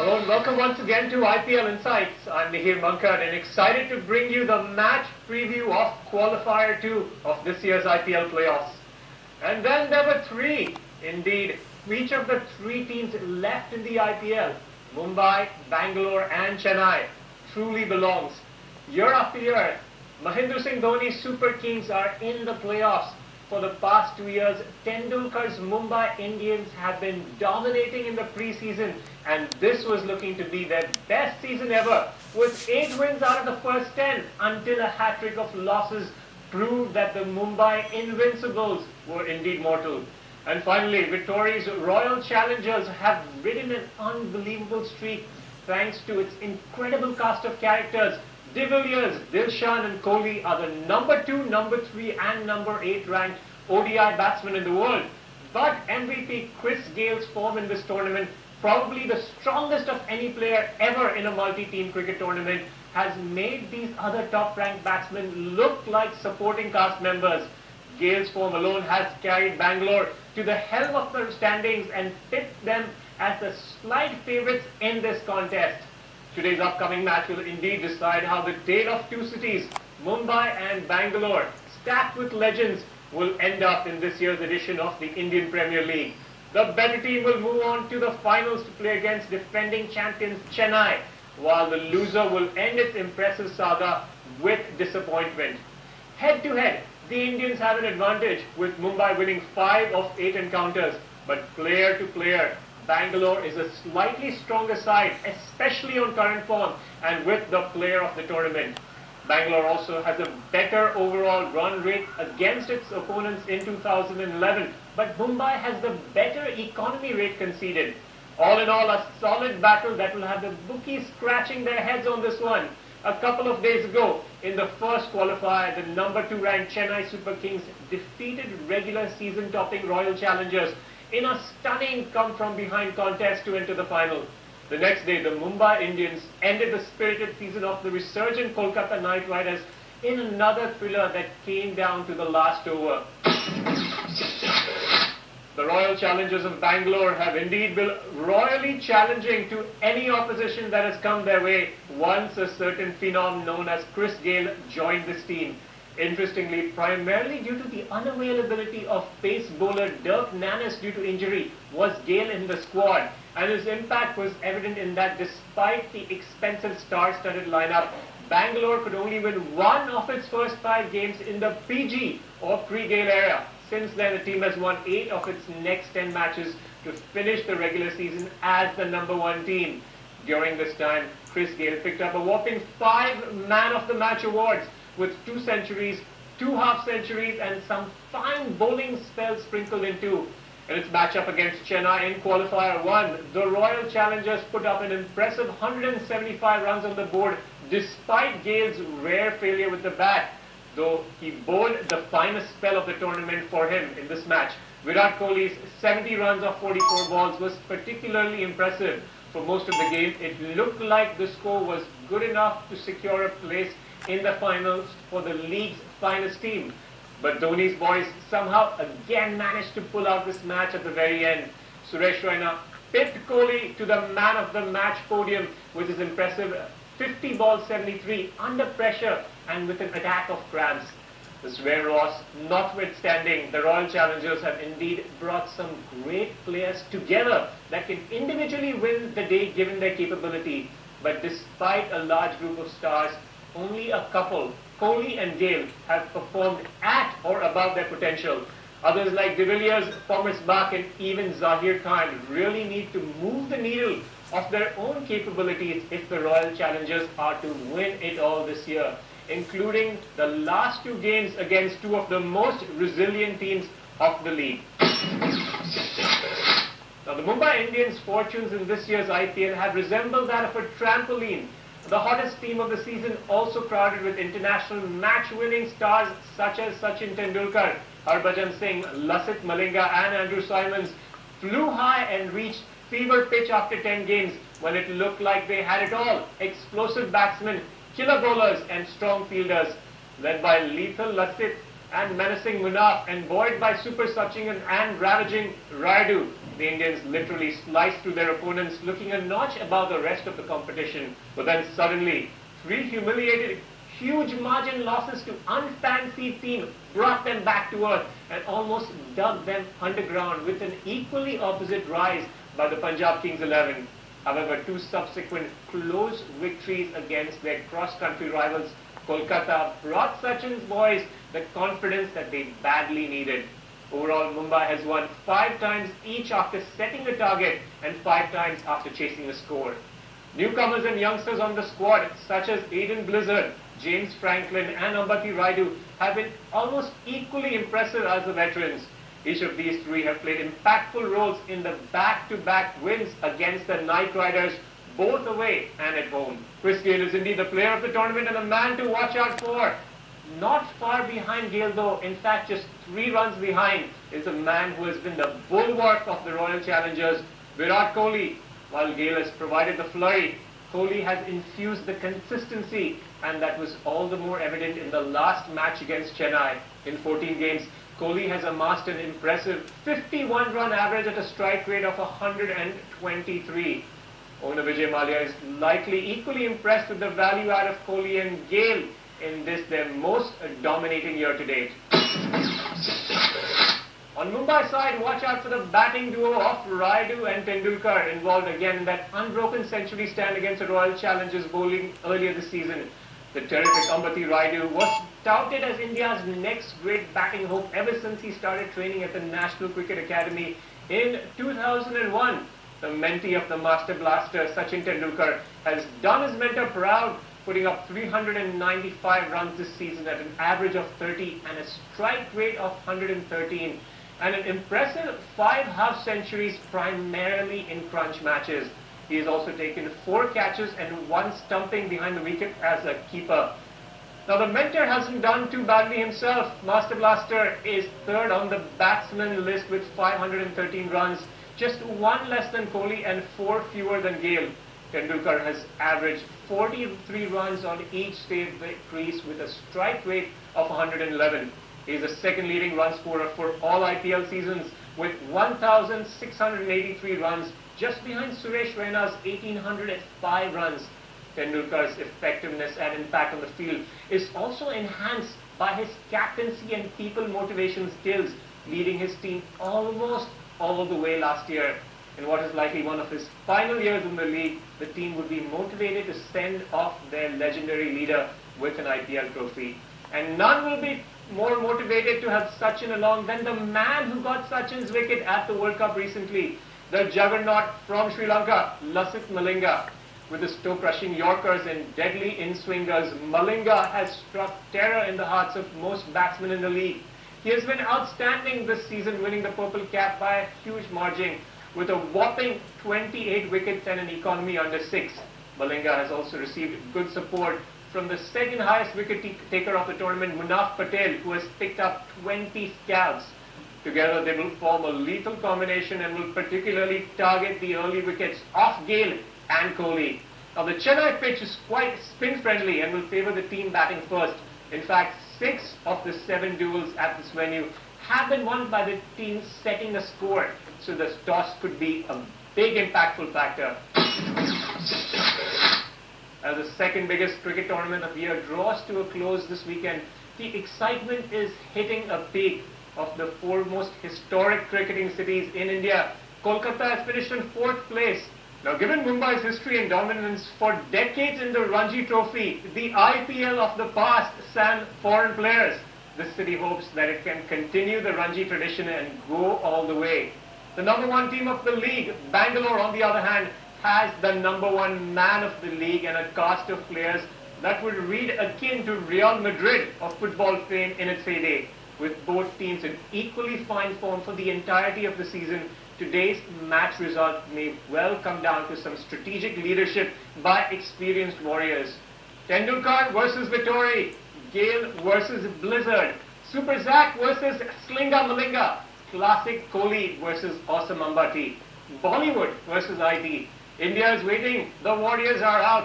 Hello and welcome once again to IPL Insights. I'm Mihir Mankad and excited to bring you the match preview of Qualifier 2 of this year's IPL playoffs. And then there were three, indeed, each of the three teams left in the IPL, Mumbai, Bangalore and Chennai, truly belongs. Year after year, Mahendra Singh Dhoni's Super Kings are in the playoffs. For the past 2 years, Tendulkar's Mumbai Indians have been dominating in the pre-season, and this was looking to be their best season ever, with 8 wins out of the first 10, until a hat-trick of losses proved that the Mumbai Invincibles were indeed mortal. And finally, Vittori's Royal Challengers have ridden an unbelievable streak thanks to its incredible cast of characters. De Villiers, Dilshan and Kohli are the number 2, number 3 and number 8 ranked ODI batsmen in the world. But MVP Chris Gale's form in this tournament, probably the strongest of any player ever in a multi-team cricket tournament, has made these other top-ranked batsmen look like supporting cast members. Gale's form alone has carried Bangalore to the helm of the standings and tipped them as the slight favourites in this contest. Today's upcoming match will indeed decide how the tale of two cities, Mumbai and Bangalore, stacked with legends, will end up in this year's edition of the Indian Premier League. The better team will move on to the finals to play against defending champions Chennai, while the loser will end its impressive saga with disappointment. Head to head, the Indians have an advantage, with Mumbai winning 5 of 8 encounters, but player to player, Bangalore is a slightly stronger side, especially on current form and with the player of the tournament. Bangalore also has a better overall run rate against its opponents in 2011, but Mumbai has the better economy rate conceded. All in all, a solid battle that will have the bookies scratching their heads on this one. A couple of days ago, in the first qualifier, the number 2 ranked Chennai Super Kings defeated regular season topping Royal Challengers in a stunning come-from-behind contest to enter the final. The next day, the Mumbai Indians ended the spirited season of the resurgent Kolkata Knight Riders in another thriller that came down to the last over. The Royal Challengers of Bangalore have indeed been royally challenging to any opposition that has come their way once a certain phenom known as Chris Gale joined this team. Interestingly, primarily due to the unavailability of pace bowler Dirk Nannes due to injury, was Gale in the squad, and his impact was evident in that despite the expensive star-studded lineup, Bangalore could only win 1 of its first 5 games in the PG or pre-Gale era. Since then, the team has won 8 of its next 10 matches to finish the regular season as the number 1 team. During this time, Chris Gale picked up a whopping 5 Man of the Match awards, with 2 centuries, 2 half-centuries and some fine bowling spells sprinkled in too. In its matchup against Chennai in Qualifier 1, the Royal Challengers put up an impressive 175 runs on the board despite Gale's rare failure with the bat, though he bowled the finest spell of the tournament for him in this match. Virat Kohli's 70 runs off 44 balls was particularly impressive. For most of the game, it looked like the score was good enough to secure a place in the finals for the league's finest team. But Dhoni's boys somehow again managed to pull out this match at the very end. Suresh Raina pipped Kohli to the man of the match podium with his impressive 50 ball 73 under pressure and with an attack of crabs. This rare loss notwithstanding, the Royal Challengers have indeed brought some great players together that can individually win the day given their capability. But despite a large group of stars, only a couple, Kohli and Gale, have performed at or above their potential. Others like De Villiers, Thomas Bach and even Zahir Khan really need to move the needle of their own capabilities if the Royal Challengers are to win it all this year, including the last 2 games against 2 of the most resilient teams of the league. Now, the Mumbai Indians' fortunes in this year's IPL have resembled that of a trampoline. The hottest team of the season, also crowded with international match-winning stars such as Sachin Tendulkar, Harbhajan Singh, Lasith Malinga and Andrew Simons, flew high and reached fever pitch after 10 games when it looked like they had it all. Explosive batsmen, killer bowlers and strong fielders, led by lethal Lasith and menacing Munaf, and buoyed by Super Sachin and ravaging Rayudu, the Indians literally sliced through their opponents, looking a notch above the rest of the competition. But then suddenly, three humiliated, huge margin losses to unfancied team brought them back to earth and almost dug them underground with an equally opposite rise by the Punjab Kings 11. However, two subsequent close victories against their cross-country rivals Kolkata brought Sachin's boys the confidence that they badly needed. Overall, Mumbai has won 5 times each after setting a target and 5 times after chasing a score. Newcomers and youngsters on the squad such as Aiden Blizzard, James Franklin and Ambati Rayudu have been almost equally impressive as the veterans. Each of these three have played impactful roles in the back-to-back wins against the Knight Riders, both away and at home. Chris Gayle is indeed the player of the tournament and the man to watch out for. Not far behind Gayle though, in fact just 3 runs behind, is the man who has been the bulwark of the Royal Challengers, Virat Kohli. While Gayle has provided the flurry, Kohli has infused the consistency, and that was all the more evident in the last match against Chennai. In 14 games, Kohli has amassed an impressive 51-run average at a strike rate of 123. Owner Vijay Mallya is likely equally impressed with the value add of Kohli and Gayle in this their most dominating year to date. On Mumbai side, watch out for the batting duo of Rayudu and Tendulkar, involved again in that unbroken century stand against the Royal Challengers bowling earlier this season. The terrific Ambati Rayudu was touted as India's next great batting hope ever since he started training at the National Cricket Academy in 2001. The mentee of the Master Blaster, Sachin Tendulkar, has done his mentor proud, putting up 395 runs this season at an average of 30 and a strike rate of 113, and an impressive 5 half-centuries primarily in crunch matches. He has also taken 4 catches and 1 stumping behind the wicket as a keeper. Now the mentor hasn't done too badly himself. Master Blaster is 3rd on the batsman list with 513 runs, just 1 less than Kohli and 4 fewer than Gayle. Tendulkar has averaged 43 runs on each save crease with a strike rate of 111. He is the 2nd leading run scorer for all IPL seasons with 1,683 runs, just behind Suresh Raina's 1,805 runs. Tendulkar's effectiveness and impact on the field is also enhanced by his captaincy and people motivation skills, leading his team almost all the way last year. In what is likely one of his final years in the league, the team would be motivated to send off their legendary leader with an IPL trophy. And none will be more motivated to have Sachin along than the man who got Sachin's wicket at the World Cup recently, the juggernaut from Sri Lanka, Lasith Malinga. With his toe-crushing Yorkers and deadly in-swingers, Malinga has struck terror in the hearts of most batsmen in the league. He has been outstanding this season, winning the purple cap by a huge margin with a whopping 28 wickets and an economy under 6. Malinga has also received good support from the 2nd highest wicket taker of the tournament, Munaf Patel, who has picked up 20 scalps. Together they will form a lethal combination and will particularly target the early wickets of Gayle and Kohli. Now the Chennai pitch is quite spin-friendly and will favour the team batting first. In fact, 6 of the 7 duels at this venue have been won by the team setting a score, so the toss could be a big impactful factor. As the 2nd biggest cricket tournament of the year draws to a close this weekend, the excitement is hitting a peak. Of the 4 most historic cricketing cities in India, Kolkata has finished in 4th place. Now, given Mumbai's history and dominance for decades in the Ranji Trophy, the IPL of the past sang foreign players. The city hopes that it can continue the Ranji tradition and go all the way. The number 1 team of the league, Bangalore, on the other hand, has the number 1 man of the league and a cast of players that would read akin to Real Madrid of football fame in its heyday. With both teams in equally fine form for the entirety of the season, today's match result may well come down to some strategic leadership by experienced warriors. Tendulkar versus Vittori, Gayle versus Blizzard, Super Zach versus Slinga Malinga, Classic Kohli versus Awesome Ambati, Bollywood versus IT. India is waiting, the warriors are out.